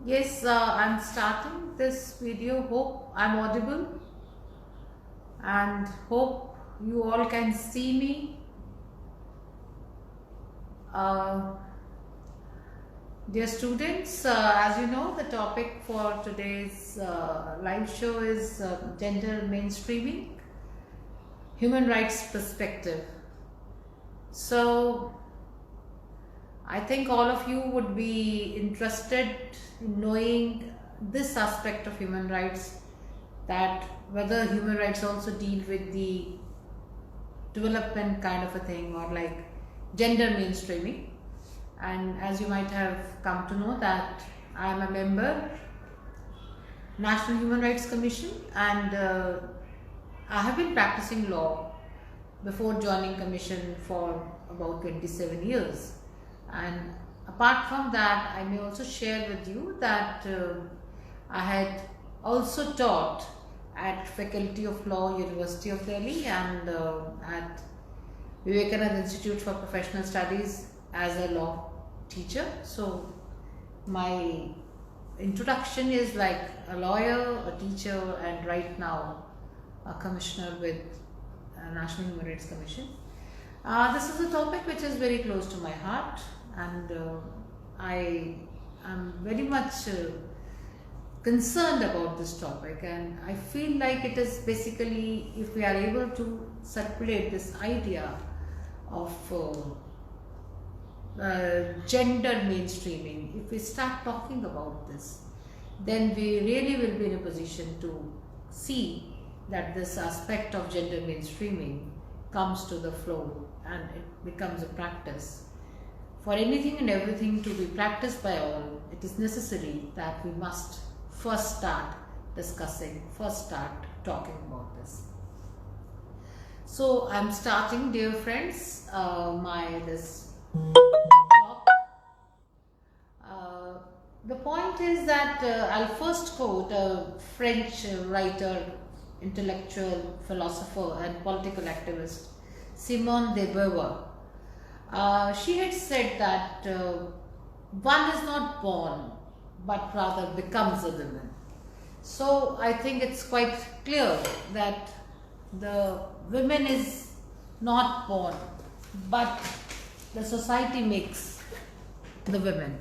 Yes, I'm starting this video. Hope I'm audible and hope you all can see me. Uh, Dear students, as you know, the topic for today's live show is gender mainstreaming, human rights perspective. So, I think all of you would be interested in knowing this aspect of human rights, that whether human rights also deal with the development kind of a thing or like gender mainstreaming. And as you might have come to know that I am a member National Human Rights Commission, and I have been practicing law before joining commission for about 27 years. And apart from that, I may also share with you that I had also taught at Faculty of Law, University of Delhi, and at Vivekananda Institute for Professional Studies as a law teacher. So my introduction is like a lawyer, a teacher, and right now a commissioner with National Human Rights Commission. This is a topic which is very close to my heart, and I am very much concerned about this topic, and I feel like it is basically, if we are able to circulate this idea of gender mainstreaming, if we start talking about this, then we really will be in a position to see that this aspect of gender mainstreaming comes to the floor and it becomes a practice. For anything and everything to be practiced by all, it is necessary that we must first start discussing, first start talking about this. So I'm starting, dear friends, my this talk. Uh, the point is that I'll first quote a French writer, intellectual, philosopher, and political activist, Simone de Beauvoir. She had said that one is not born, but rather becomes a woman. So I think it's quite clear that the woman is not born, but the society makes the women.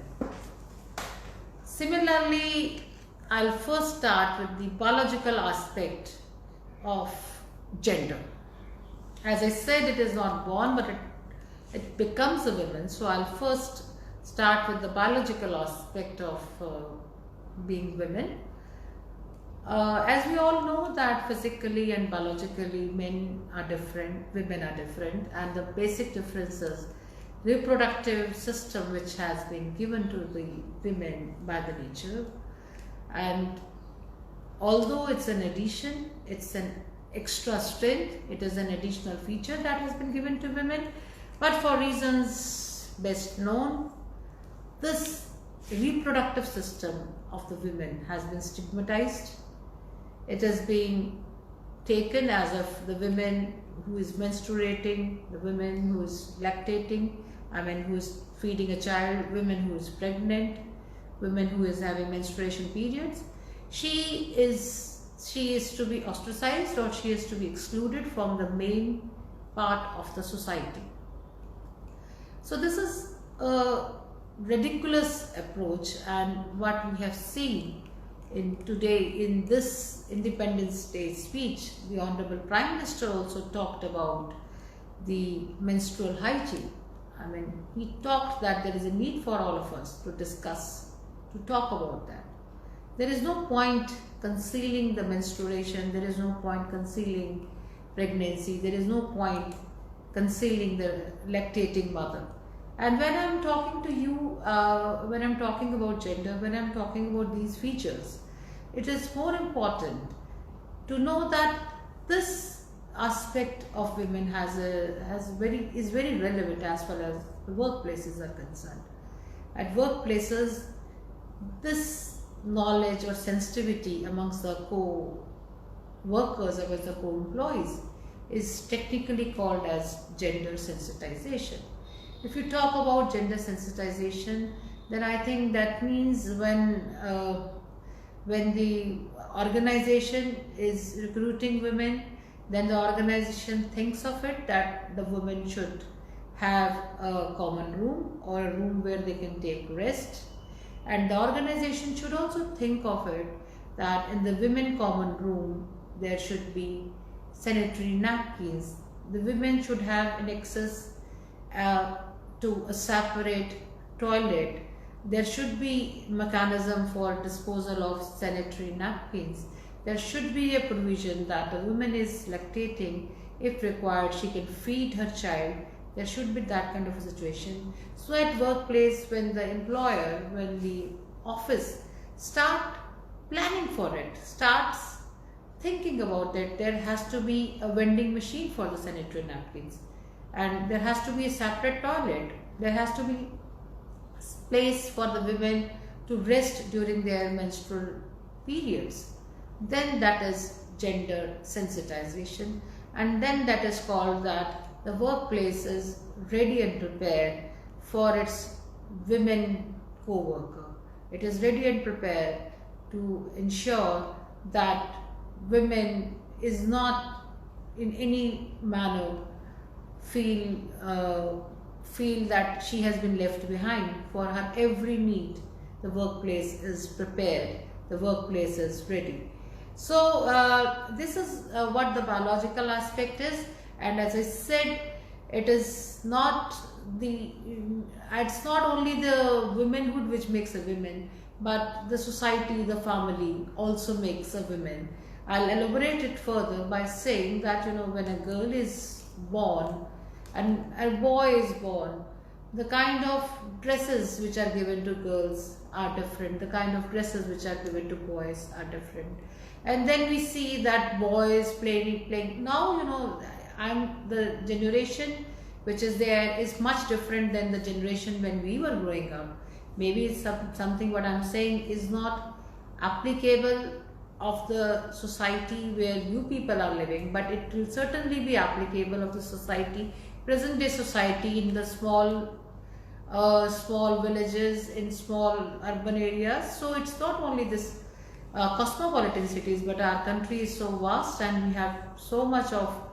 Similarly, I'll first start with the biological aspect of gender. As I said, it is not born, but it becomes a woman. So I'll first start with the biological aspect of being women. As we all know that physically and biologically men are different, women are different, and the basic differences, reproductive system which has been given to the women by the nature, and although it's an addition, it's an extra strength, it is an additional feature that has been given to women, but for reasons best known, this reproductive system of the women has been stigmatized. It is being taken as if the women who is menstruating, the women who is lactating, who is feeding a child, women who is pregnant, women who is having menstruation periods, she is to be ostracized, or she is to be excluded from the main part of the society. So this is a ridiculous approach, and what we have seen in this Independence Day speech, the Honorable Prime Minister also talked about the menstrual hygiene. He talked that there is a need for all of us to discuss, to talk about that. There is no point concealing the menstruation, there is no point concealing pregnancy, there is no point concealing the lactating mother. And when I'm talking to you, when I'm talking about gender, when I'm talking about these features, it is more important to know that this aspect of women is very relevant as far as the workplaces are concerned. At workplaces, this knowledge or sensitivity amongst the co-workers, amongst the co-employees, is technically called as gender sensitization. If you talk about gender sensitization, then I think that means when the organization is recruiting women, then the organization thinks of it that the women should have a common room or a room where they can take rest, and the organization should also think of it that in the women common room there should be sanitary napkins. The women should have an access to a separate toilet. There should be mechanism for disposal of sanitary napkins. There should be a provision that the woman is lactating. If required, she can feed her child. There should be that kind of a situation. So at workplace, when the employer, when the office start planning for it, starts thinking about it, there has to be a vending machine for the sanitary napkins, and there has to be a separate toilet. There has to be place for the women to rest during their menstrual periods. Then that is gender sensitization, and then that is called that the workplace is ready and prepared for its women co-worker. It is ready and prepared to ensure that women is not in any manner feel that she has been left behind. For her every need, the workplace is prepared, the workplace is ready. So this is what the biological aspect is, and as I said, it's not only the womanhood which makes a woman, but the society, the family also makes a woman. I'll elaborate it further by saying that when a girl is born and a boy is born, the kind of dresses which are given to girls are different, the kind of dresses which are given to boys are different. And then we see that boys playing. Now, the generation which is there is much different than the generation when we were growing up. Maybe it's something what I'm saying is not applicable of the society where you people are living, but it will certainly be applicable of the society, present day society, in the small villages, in small urban areas. So it's not only this cosmopolitan cities, but our country is so vast and we have so much of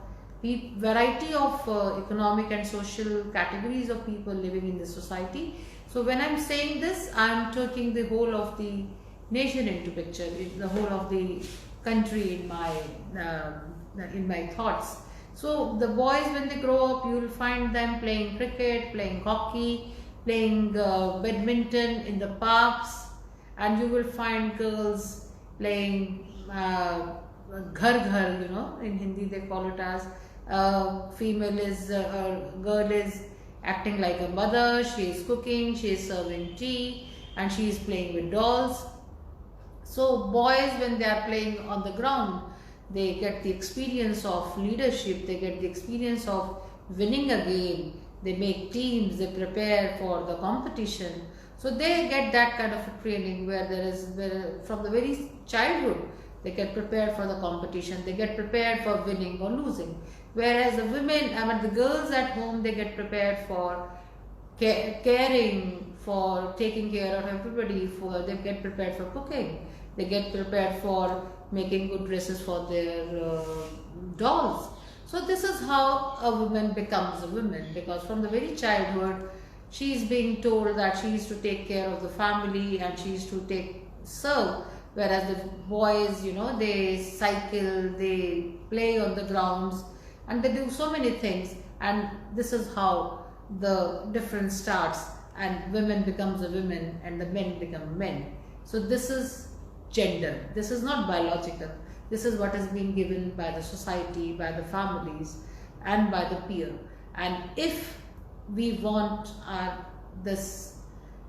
variety of economic and social categories of people living in the society. So when I'm saying this, I'm taking the whole of the nation into picture, the whole of the country in my thoughts. So the boys, when they grow up, you will find them playing cricket, playing hockey, playing badminton in the parks, and you will find girls playing ghar ghar, in Hindi they call it as girl is acting like a mother, she is cooking, she is serving tea, and she is playing with dolls. So boys, when they are playing on the ground, they get the experience of leadership, they get the experience of winning a game, they make teams, they prepare for the competition. So they get that kind of a training where from the very childhood, they get prepared for the competition, they get prepared for winning or losing. Whereas the the girls at home, they get prepared for caring, for taking care of everybody, they get prepared for cooking, they get prepared for making good dresses for their dolls. So this is how a woman becomes a woman, because from the very childhood, she is being told that she is to take care of the family and she is to serve. Whereas the boys, they cycle, they play on the grounds, and they do so many things. And this is how the difference starts, and women becomes a woman and the men become men. So this is gender. This is not biological. This is what is being given by the society, by the families, and by the peer. And if we want this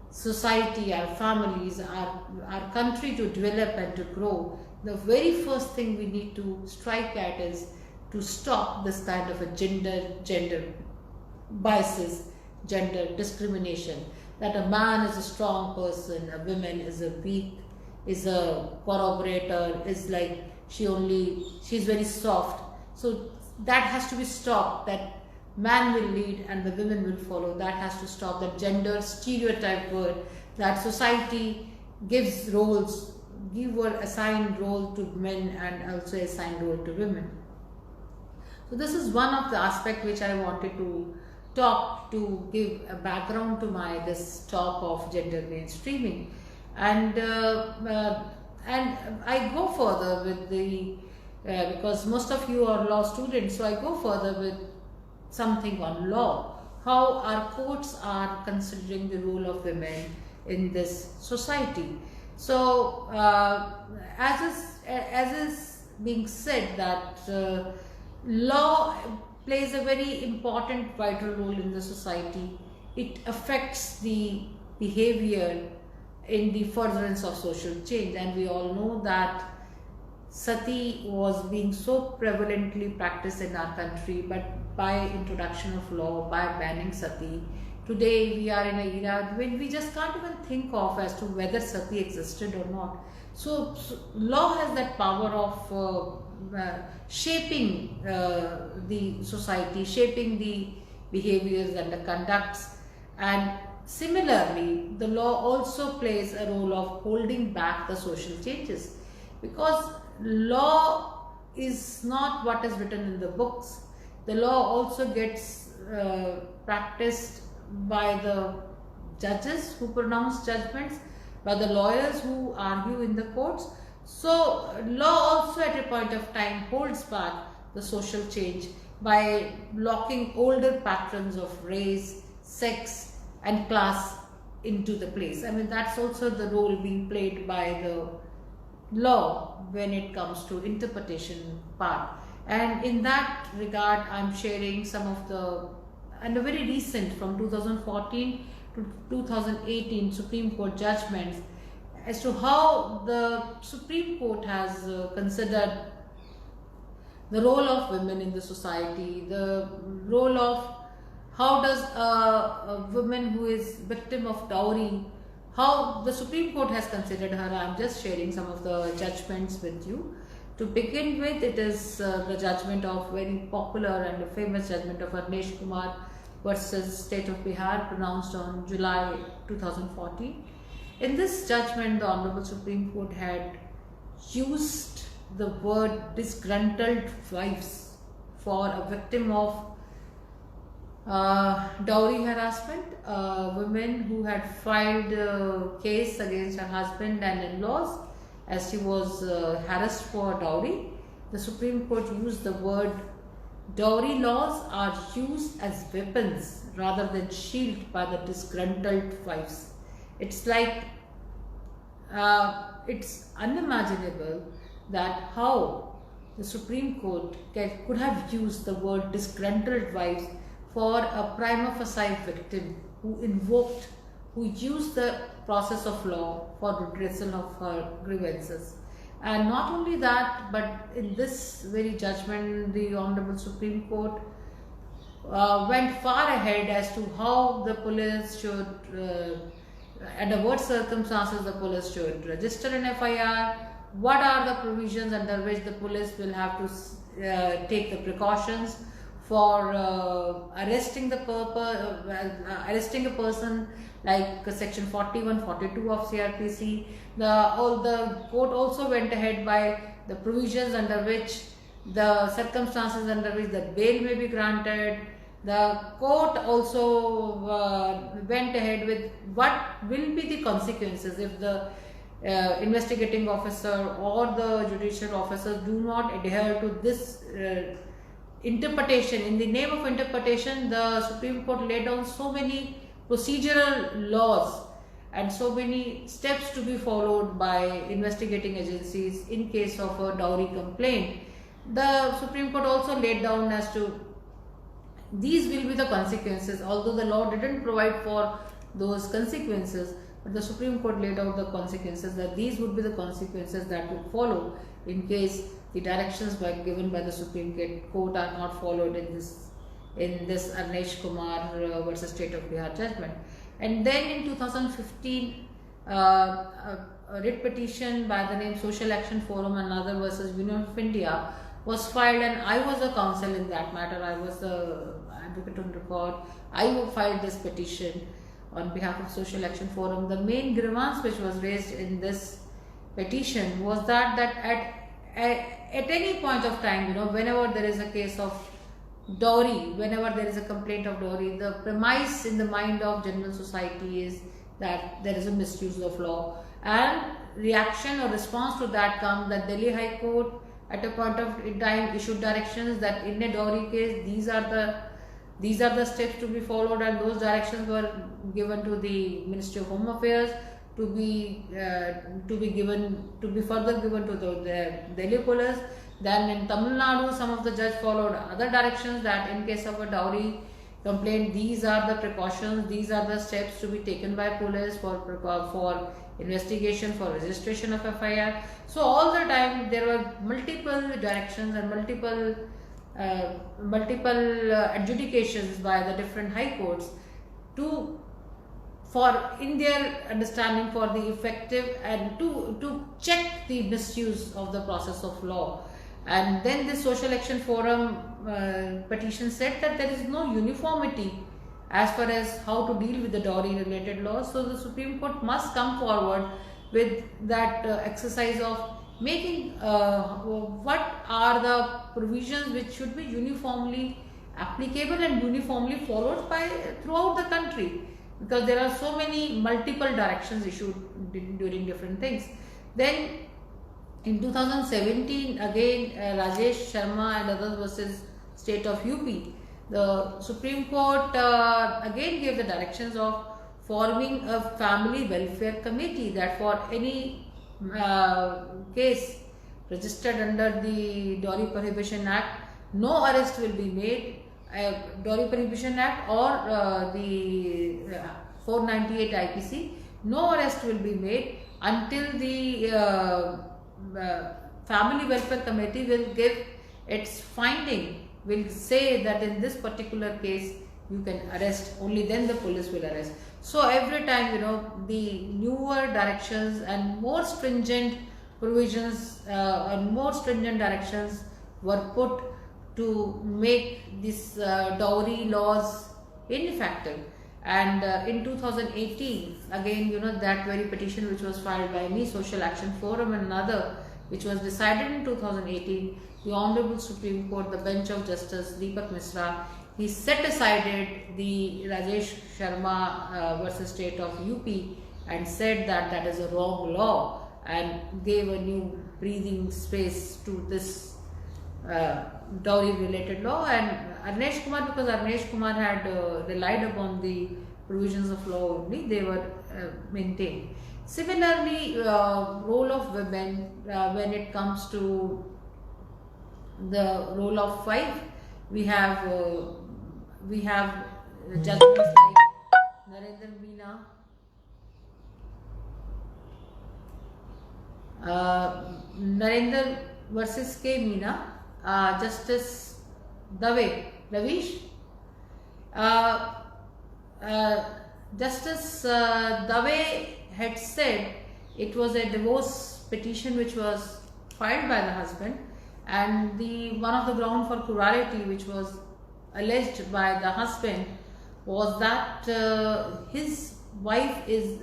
society, our families, our country to develop and to grow, the very first thing we need to strike at is to stop this kind of a gender biases, gender discrimination, that a man is a strong person, a woman is a weak, is a corroborator, is like she's very soft. So that has to be stopped, that man will lead and the women will follow. That has to stop, that gender stereotype word that society gives roles, give or assign role to men and also assign role to women. So this is one of the aspect which I wanted to talk to give a background to my this talk of gender mainstreaming, and I go further with the because most of you are law students, so I go further with something on law, how our courts are considering the role of women in this society. So as is being said that law plays a very important vital role in the society. It affects the behavior in the furtherance of social change, and we all know that sati was being so prevalently practiced in our country, but by introduction of law, by banning sati, today we are in an era when we just can't even think of as to whether sati existed or not. So law has that power of shaping the society, shaping the behaviors and the conducts, and similarly the law also plays a role of holding back the social changes, because law is not what is written in the books. The law also gets practiced by the judges who pronounce judgments, by the lawyers who argue in the courts. So law also at a point of time holds back the social change by locking older patterns of race, sex and class into the place. I mean, that's also the role being played by the law when it comes to interpretation part. And in that regard, I'm sharing some of the, and a very recent from 2014 to 2018 Supreme Court judgments as to how the Supreme Court has considered the role of women in the society, the role of how does a woman who is victim of dowry, how the Supreme Court has considered her. I'm just sharing some of the judgments with you. To begin with, it is the judgment of very popular and famous judgment of Arnesh Kumar versus State of Bihar, pronounced on July 2014. In this judgment, the Honorable Supreme Court had used the word disgruntled wives for a victim of dowry harassment, women who had filed a case against her husband and in-laws as she was harassed for dowry. The Supreme Court used the word dowry laws are used as weapons rather than shield by the disgruntled wives. It's like, it's unimaginable that how the Supreme Court could have used the word disgruntled wives for a prima facie victim who invoked, who used the process of law for redressal of her grievances. And not only that, but in this very judgment, the Honorable Supreme Court went far ahead as to how the police should, under what circumstances the police should register an FIR, what are the provisions under which the police will have to take the precautions for arresting the arresting a person, like section 41, 42 of CRPC. The court also went ahead by the provisions under which the circumstances under which the bail may be granted. The court also went ahead with what will be the consequences if the investigating officer or the judicial officers do not adhere to this interpretation. In the name of interpretation, the Supreme Court laid down so many procedural laws and so many steps to be followed by investigating agencies in case of a dowry complaint. The Supreme Court also laid down as to these will be the consequences, although the law didn't provide for those consequences, but the Supreme Court laid out the consequences, that these would be the consequences that would follow in case the directions given by the Supreme Court are not followed in this Arnesh Kumar versus State of Bihar judgment. And then in 2015, a writ petition by the name Social Action Forum and other versus Union of India was filed, and I was a counsel in that matter. I was the advocate on record. I filed this petition on behalf of Social Action Forum, the main grievance which was raised in this petition was that at any point of time, whenever there is a case of dowry, whenever there is a complaint of dowry, the premise in the mind of general society is that there is a misuse of law, and reaction or response to that comes that Delhi High Court at a point of time issued directions that in a dowry case these are the steps to be followed, and those directions were given to the Ministry of Home Affairs to be further given to the Delhi police. Then in Tamil Nadu, some of the judge followed other directions that in case of a dowry complaint, these are the precautions, these are the steps to be taken by police for investigation, for registration of FIR. So all the time there were multiple directions and multiple adjudications by the different high courts in their understanding for the effective and to check the misuse of the process of law. And then the Social Action Forum petition said that there is no uniformity as far as how to deal with the dowry related laws. So the Supreme Court must come forward with that exercise of making what are the provisions which should be uniformly applicable and uniformly followed by throughout the country, because there are so many multiple directions issued during different things. Then in 2017, again Rajesh Sharma and others versus State of UP, the Supreme Court again gave the directions of forming a family welfare committee, that for any case registered under the Dowry Prohibition Act, no arrest will be made. Dowry Prohibition Act or the 498 IPC, no arrest will be made until the Family Welfare Committee will give its finding, will say that in this particular case you can arrest, only then the police will arrest. So every time the newer directions and more stringent provisions and more stringent directions were put to make these dowry laws ineffective. And in 2018, again, that very petition which was filed by me, Social Action Forum and another, which was decided in 2018, the Honorable Supreme Court, the bench of Justice Deepak Misra, he set aside the Rajesh Sharma versus State of UP and said that that is a wrong law, and gave a new breathing space to this dowry related law. And Arnesh Kumar, because Arnesh Kumar had relied upon the provisions of law only, they were maintained. Similarly, role of women when it comes to the role of wife, we have judgments like Narendra Meena, Narendra versus K. Meena, Justice Dave, Ravish, Justice Dave had said it was a divorce petition which was filed by the husband, and one of the ground for plurality which was alleged by the husband was that his wife is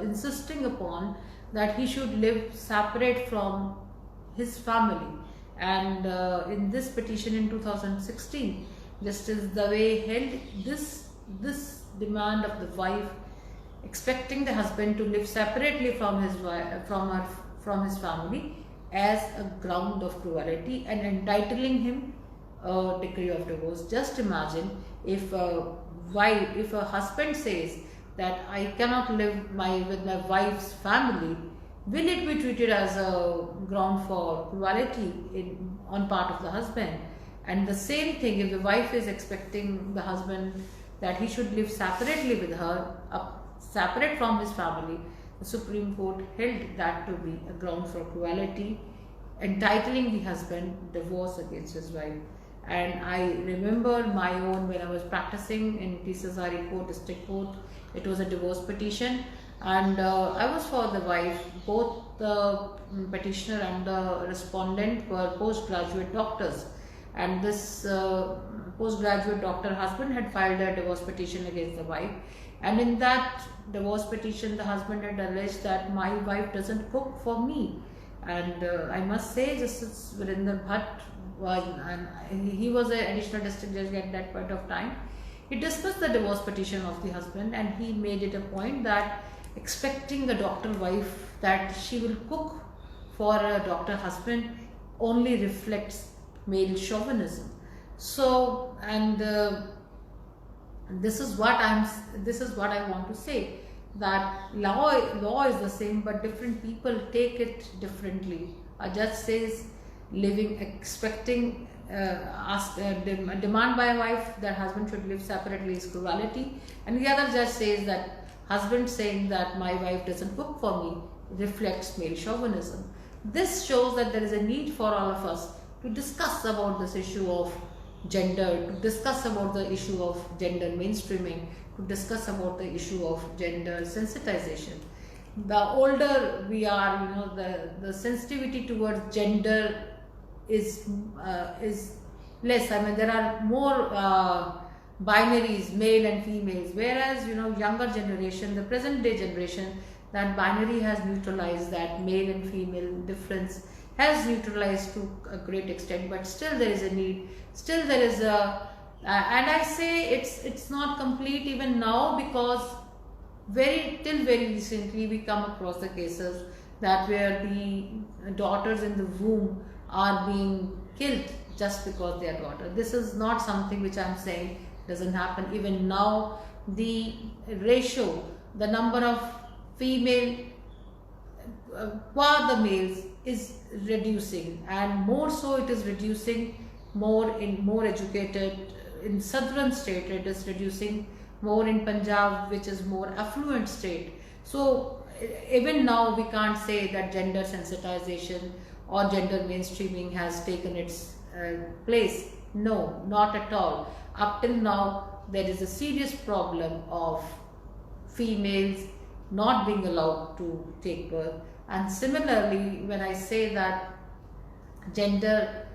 insisting upon that he should live separate from his family. And in this petition in 2016, Justice Dave held this demand of the wife, expecting the husband to live separately from his family, as a ground of cruelty and entitling him a decree of divorce. Just imagine if a husband says that I cannot live with my wife's family, will it be treated as a ground for cruelty on part of the husband? And the same thing, if the wife is expecting the husband that he should live separately with her, separate from his family, the Supreme Court held that to be a ground for cruelty, entitling the husband divorce against his wife. And I remember my own, when I was practicing in Tisazari Court, District Court, it was a divorce petition, and I was for the wife. Both the petitioner and the respondent were postgraduate doctors, and this postgraduate doctor husband had filed a divorce petition against the wife. And in that divorce petition, the husband had alleged that my wife doesn't cook for me. And I must say, Justice Virender Bhatt was, and he was an additional district judge at that point of time. He discussed the divorce petition of the husband, and he made it a point that expecting a doctor wife that she will cook for a doctor husband only reflects male chauvinism. So, and this is what I want to say, that law is the same, but different people take it differently. A judge says expecting demand by a wife that husband should live separately is cruelty, and the other judge says that husband saying that my wife doesn't cook for me reflects male chauvinism. This shows that there is a need for all of us to discuss about this issue of gender, to discuss about the issue of gender mainstreaming, to discuss about the issue of gender sensitization. The older we are, the sensitivity towards gender is less. I mean, there are more binaries, male and females, whereas younger generation, the present day generation, that binary has neutralized, that male and female difference has neutralized to a great extent, but still there is a need, still there is a and I say it's not complete even now, because till very recently we come across the cases that where the daughters in the womb are being killed just because they are daughters. This is not something which I'm saying doesn't happen. Even now the ratio, the number of female qua the males is reducing, and more so it is reducing more in more educated, in southern state it is reducing more, in Punjab, which is more affluent state. So even now we can't say that gender sensitization or gender mainstreaming has taken its place. No, not at all. Up till now there is a serious problem of females not being allowed to take birth. And similarly, when I say that gender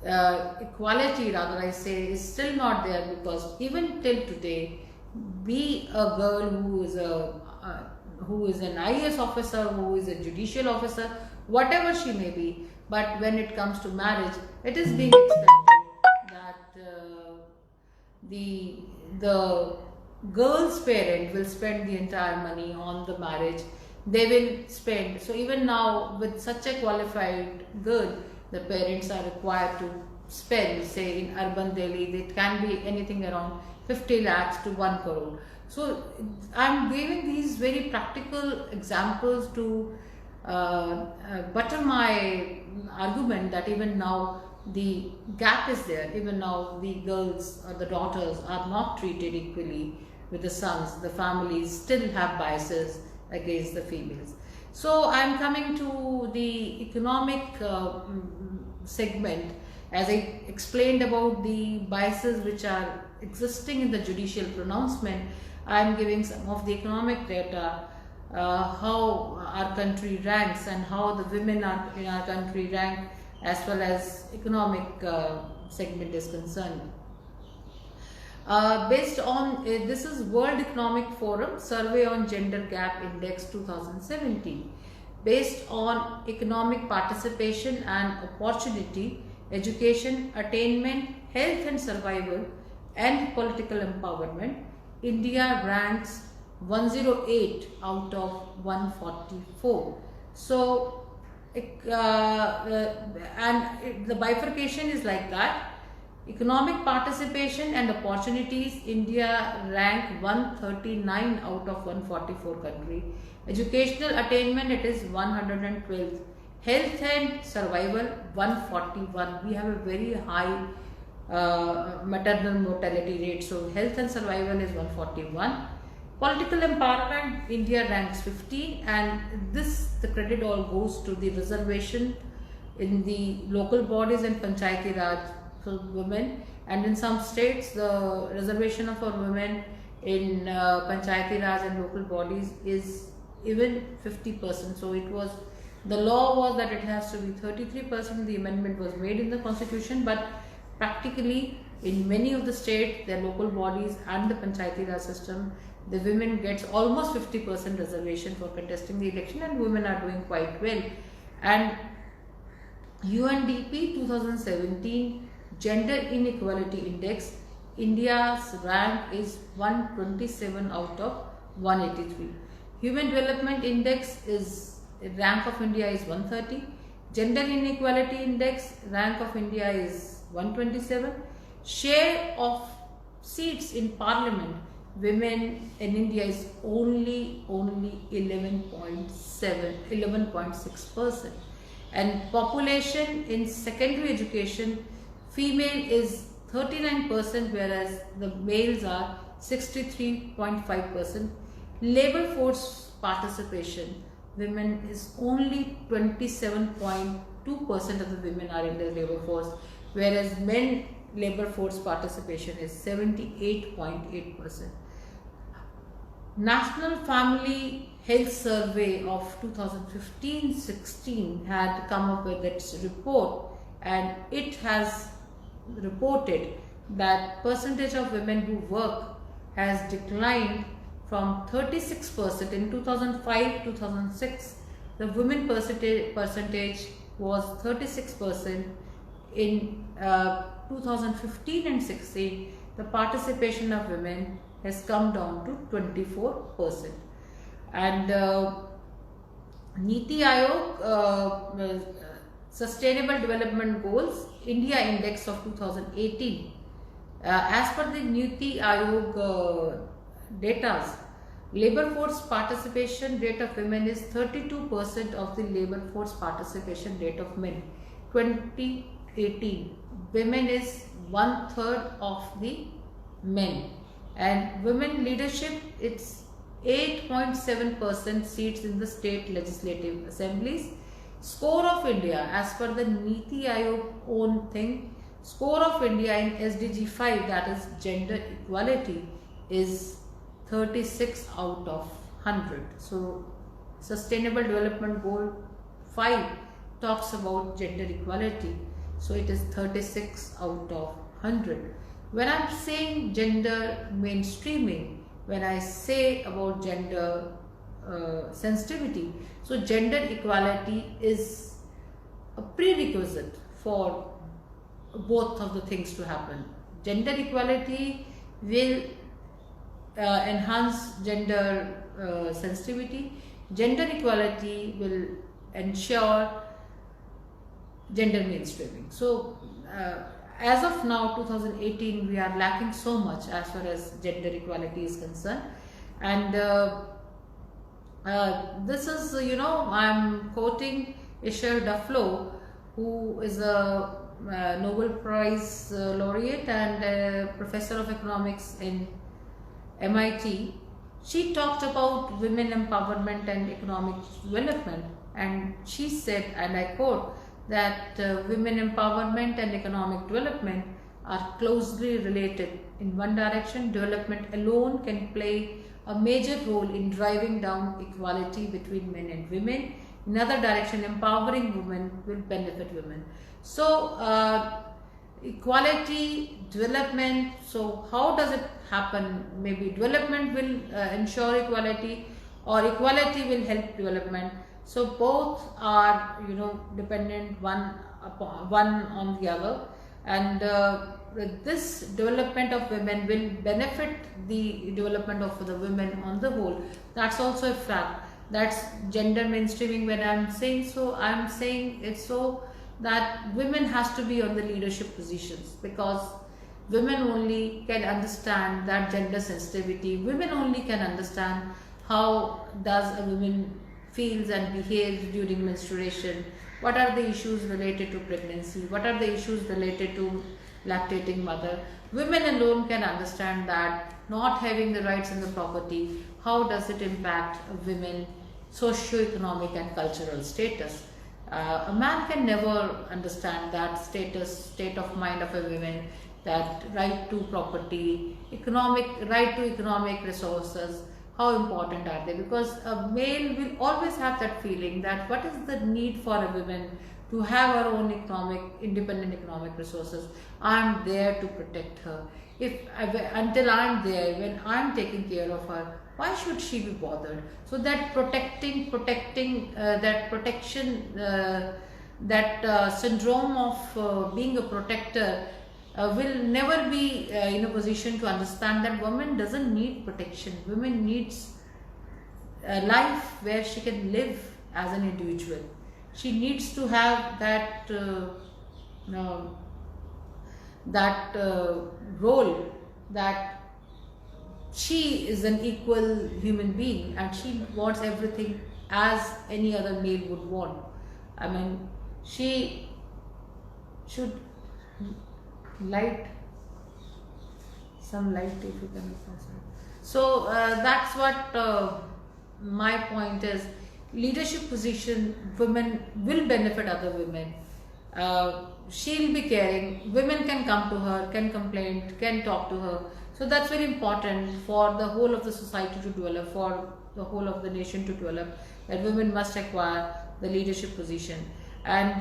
equality, rather I say, is still not there, because even till today, be a girl who is an IAS officer, who is a judicial officer, whatever she may be, but when it comes to marriage, it is being expected that the girl's parent will spend the entire money on the marriage. They will spend. So even now, with such a qualified girl, the parents are required to spend, say in urban Delhi, it can be anything around 50 lakhs to 1 crore. So I'm giving these very practical examples to butter my argument that even now the gap is there. Even now the girls or the daughters are not treated equally with the sons. The families still have biases against the females. So I'm coming to the economic segment. As I explained about the biases which are existing in the judicial pronouncement, I'm giving some of the economic data, how our country ranks and how the women in our country rank as well as economic segment is concerned. Based on this is World Economic Forum Survey on Gender Gap Index 2017. Based on economic participation and opportunity, education, attainment, health and survival, and political empowerment, India ranks 108 out of 144. So, and the bifurcation is like that. Economic participation and opportunities, India rank 139 out of 144 country. Educational attainment, it is 112. Health and survival, 141. We have a very high maternal mortality rate. So health and survival is 141. Political empowerment, India ranks 15, and the credit all goes to the reservation in the local bodies and Panchayati Raj for women, and in some states the reservation for women in Panchayati Raj and local bodies is even 50%. So the law was that it has to be 33%. The amendment was made in the constitution, but practically in many of the states, their local bodies and the Panchayati Raj system, the women gets almost 50% reservation for contesting the election, and women are doing quite well. And UNDP 2017 Gender Inequality Index, India's rank is 127 out of 183. Human Development Index is, rank of India is 130. Gender Inequality Index, rank of India is 127. Share of seats in parliament, women in India is only 11.6%. And population in secondary education, female is 39%, whereas the males are 63.5%. Labor force participation, women is only 27.2% of the women are in the labor force, whereas men labor force participation is 78.8%. National Family Health Survey of 2015-16 had come up with its report, and it has reported that percentage of women who work has declined from 36% in 2005-2006. The women percentage was 36%. In 2015 and 16, the participation of women has come down to 24%. And Niti Aayog Sustainable Development Goals India Index of 2018, as per the Niti Aayog data, labor force participation rate of women is 32% of the labor force participation rate of men. 2018, women is 1/3 of the men. And women leadership, it's 8.7% seats in the state legislative assemblies. Score of India, as per the Niti Aayog own thing, score of India in SDG 5, that is gender equality, is 36 out of 100. So Sustainable Development Goal 5 talks about gender equality, so it is 36 out of 100. When I am saying gender mainstreaming, when I say about gender sensitivity, so gender equality is a prerequisite for both of the things to happen. Gender equality will enhance gender sensitivity. Gender equality will ensure gender mainstreaming. So as of now, 2018, we are lacking so much as far as gender equality is concerned. And this is, I'm quoting Isher Duflo, who is a Nobel Prize laureate and a professor of economics in MIT. She talked about women empowerment and economic development, and she said, and I quote, that women empowerment and economic development are closely related. In one direction, development alone can play a major role in driving down equality between men and women. In another direction, empowering women will benefit women. So equality, development, so how does it happen? Maybe development will ensure equality, or equality will help development. So both are, dependent one on the other, and this development of women will benefit the development of the women on the whole. That's also a fact. That's gender mainstreaming. When I'm saying so, I'm saying it's so that women has to be on the leadership positions, because women only can understand that gender sensitivity. Women only can understand how does a woman feels and behaves during menstruation, what are the issues related to pregnancy, what are the issues related to lactating mother. Women alone can understand that not having the rights in the property, how does it impact women socio-economic and cultural status. A man can never understand that state of mind of a woman, that right to property, right to economic resources, how important are they? Because a male will always have that feeling that what is the need for a woman to have her own independent economic resources. I'm there to protect her. Until I'm there, when I'm taking care of her, Why should she be bothered? So that protecting that protection, that syndrome of being a protector will never be in a position to understand that women doesn't need protection. Women needs a life where she can live as an individual. She needs to have uh, that role, that she is an equal human being and she wants everything as any other male would want. I mean, she should light some light if you can. So that's what my point is. Leadership position, women will benefit other women. She'll be caring. Women can come to her, can complain, can talk to her. So that's very important for the whole of the society to develop, for the whole of the nation to develop, that women must acquire the leadership position. And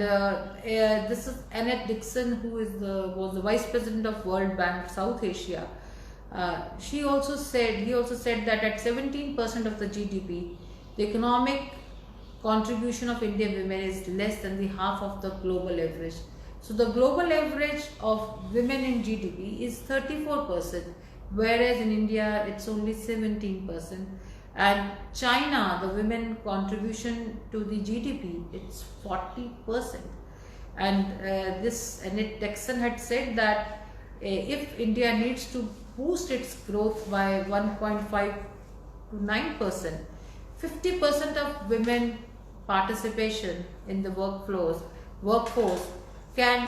this is Annette Dixon, who was the vice president of World Bank South Asia. He also said that at 17% of the GDP, the economic contribution of Indian women is less than the half of the global average. So the global average of women in GDP is 34%, whereas in India it's only 17%. And China, the women contribution to the GDP, it's 40%. And this Annette Dixon had said that if India needs to boost its growth by 1.5 to 9%, 50% of women participation in the workforce can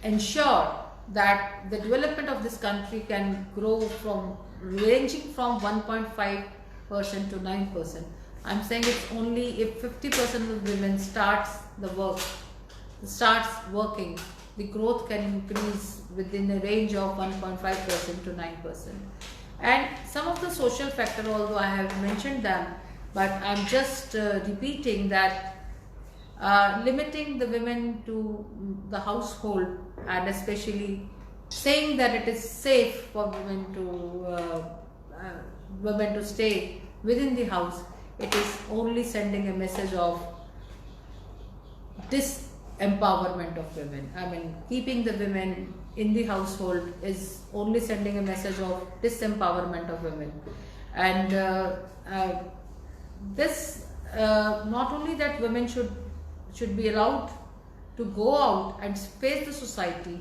ensure that the development of this country can grow from ranging from 1.5% to 9%. I'm saying it's only if 50% of women starts working, the growth can increase within a range of 1.5% to 9%. And some of the social factors, although I have mentioned them, but I'm just repeating that limiting the women to the household, and especially saying that it is safe for women to stay within the house, it is only sending a message of disempowerment of women. I mean, keeping the women in the household is only sending a message of disempowerment of women. And this not only that women should be allowed to go out and face the society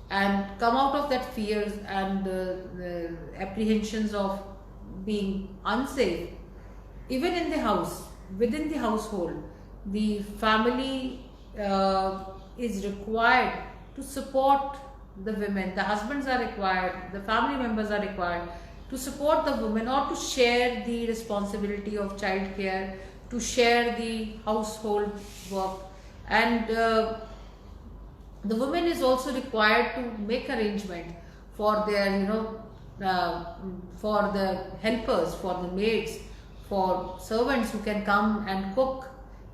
and come out of that fears and the apprehensions of being unsafe. Even in the house, within the household, the family is required to support the women. The husbands are required, the family members are required to support the women, or to share the responsibility of child care, to share the household work. And the woman is also required to make arrangement for their, for the helpers, for the maids, for servants who can come and cook,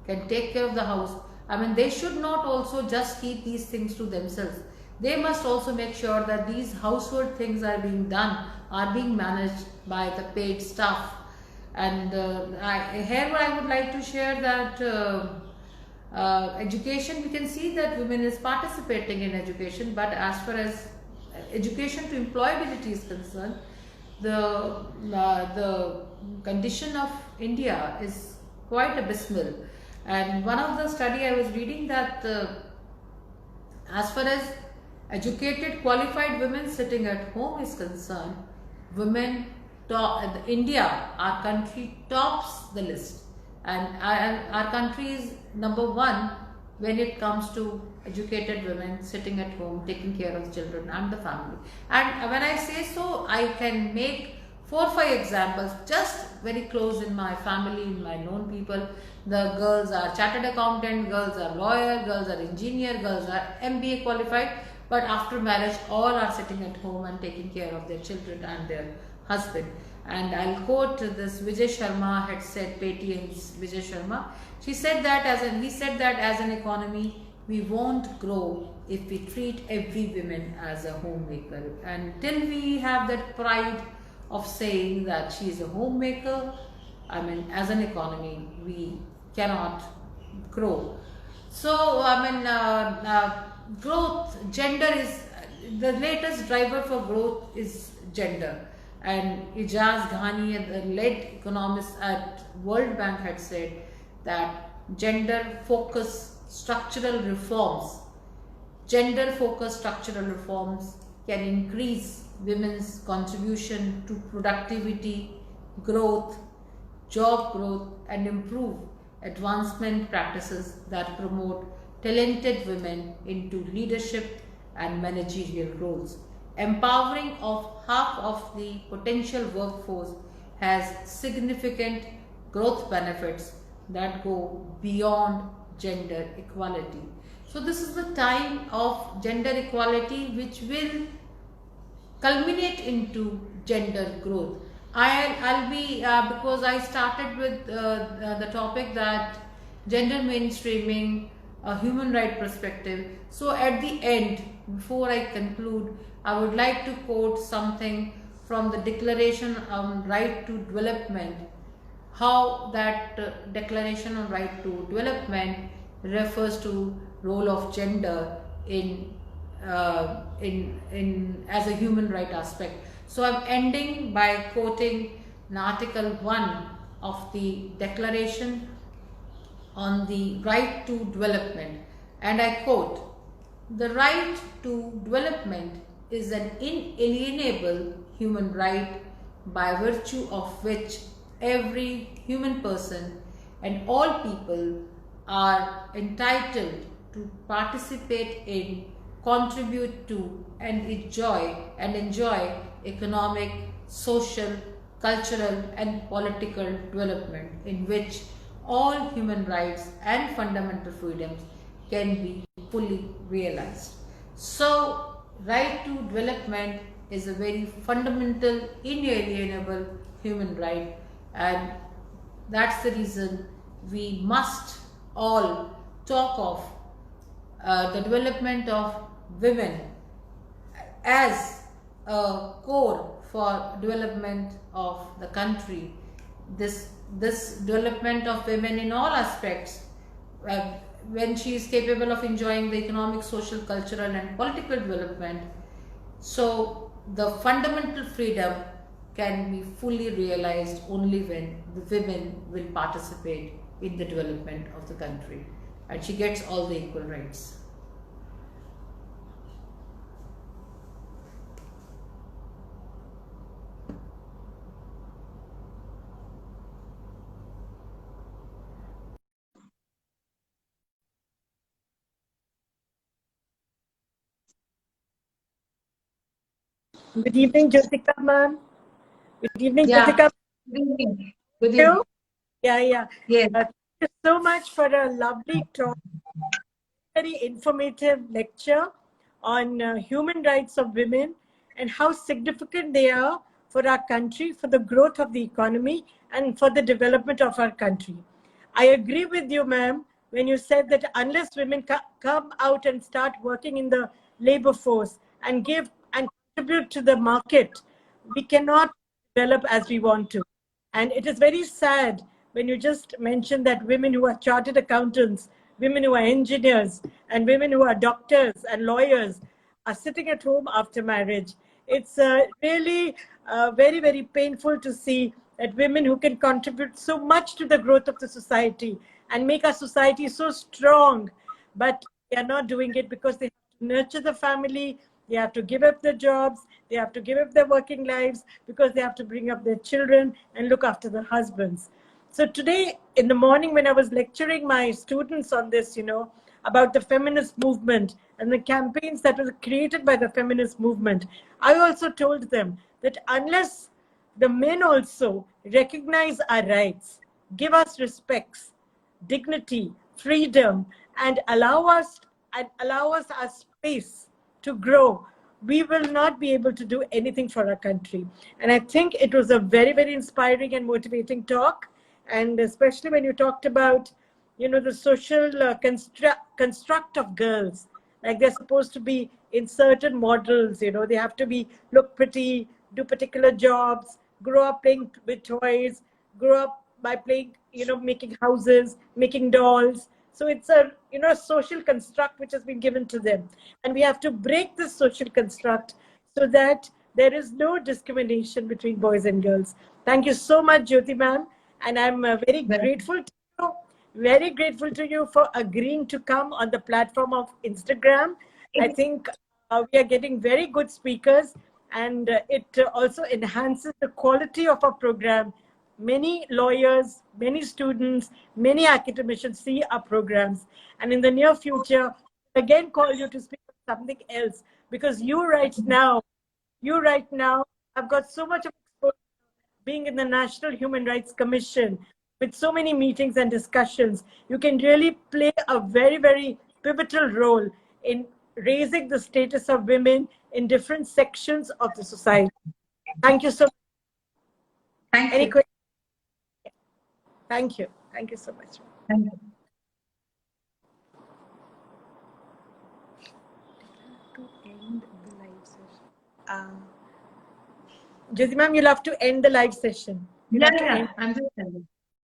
can take care of the house. I mean, they should not also just keep these things to themselves. They must also make sure that these household things are being done, are being managed by the paid staff. And here I would like to share that education, we can see that women is participating in education, but as far as education to employability is concerned, the condition of India is quite abysmal. And one of the study I was reading that as far as educated qualified women sitting at home is concerned, women India, our country, tops the list, and our country is number one when it comes to educated women sitting at home taking care of children and the family. And when I say so, I can make 4 or 5 examples just very close in my family, in my known people. The girls are chartered accountant, girls are lawyer, girls are engineer, girls are MBA qualified, but after marriage all are sitting at home and taking care of their children and their husband. And I'll quote this, Vijay Sharma had said, Paytm's Vijay Sharma. He said that as an economy, we won't grow if we treat every woman as a homemaker. And till we have that pride of saying that she is a homemaker. I mean, as an economy, we cannot grow. So, I mean, growth, gender is the latest driver for growth is gender. And Ijaz Ghani, the late economist at World Bank, had said that gender-focused structural reforms can increase women's contribution to productivity, growth, job growth, and improve advancement practices that promote talented women into leadership and managerial roles. Empowering of half of the potential workforce has significant growth benefits that go beyond gender equality. So this is the time of gender equality which will culminate into gender growth. I'll be because I started with the topic that gender mainstreaming, a human right perspective. So at the end, before I conclude, I would like to quote something from the Declaration on Right to Development, how that Declaration on Right to Development refers to role of gender in as a human right aspect. So I'm ending by quoting Article 1 of the Declaration on the Right to Development, and I quote, "The right to development is an inalienable human right by virtue of which every human person and all people are entitled to participate in, contribute to, and enjoy economic, social, cultural, and political development in which all human rights and fundamental freedoms can be fully realized." So, right to development is a very fundamental, inalienable human right, and that's the reason we must all talk of the development of women as a core for development of the country. This development of women in all aspects, when she is capable of enjoying the economic, social, cultural, and political development, so the fundamental freedom can be fully realized only when the women will participate in the development of the country and she gets all the equal rights. Good evening, Jyotika ma'am. Good evening, Yeah. Jyotika. Good evening. Good evening. Yeah. Yes. Thank you so much for a lovely talk, very informative lecture on human rights of women and how significant they are for our country, for the growth of the economy, and for the development of our country. I agree with you, ma'am, when you said that unless women come out and start working in the labor force and give and contribute to the market, we cannot develop as we want to. And it is very sad when you just mentioned that women who are chartered accountants, women who are engineers, and women who are doctors and lawyers are sitting at home after marriage. It's really very, very painful to see that women who can contribute so much to the growth of the society and make our society so strong, but they are not doing it because they have to nurture the family, they have to give up their jobs, they have to give up their working lives because they have to bring up their children and look after their husbands. So today in the morning when I was lecturing my students on this, about the feminist movement and the campaigns that were created by the feminist movement, I also told them that unless the men also recognize our rights, give us respects, dignity, freedom, and allow us our space to grow, we will not be able to do anything for our country. And I think it was a very, very inspiring and motivating talk. And especially when you talked about, the social construct of girls, like they're supposed to be in certain models, they have to look pretty, do particular jobs, grow up playing with toys, grow up by playing, making houses, making dolls. So it's a, social construct which has been given to them. And we have to break this social construct so that there is no discrimination between boys and girls. Thank you so much, Jyoti ma'am. And I'm very grateful to you for agreeing to come on the platform of Instagram. I think we are getting very good speakers, and it also enhances the quality of our program. Many lawyers, many students, many academicians see our programs. And in the near future, again call you to speak on something else, because you right now have got so much of exposure being in the National Human Rights Commission with so many meetings and discussions. You can really play a very, very pivotal role in raising the status of women in different sections of the society. Thank you so much. Thank Any you. questions? Thank you. Thank you so much. Thank you. To end the live session. Jyoti ma'am, you'll have to end the live session. Yeah, I'm just telling.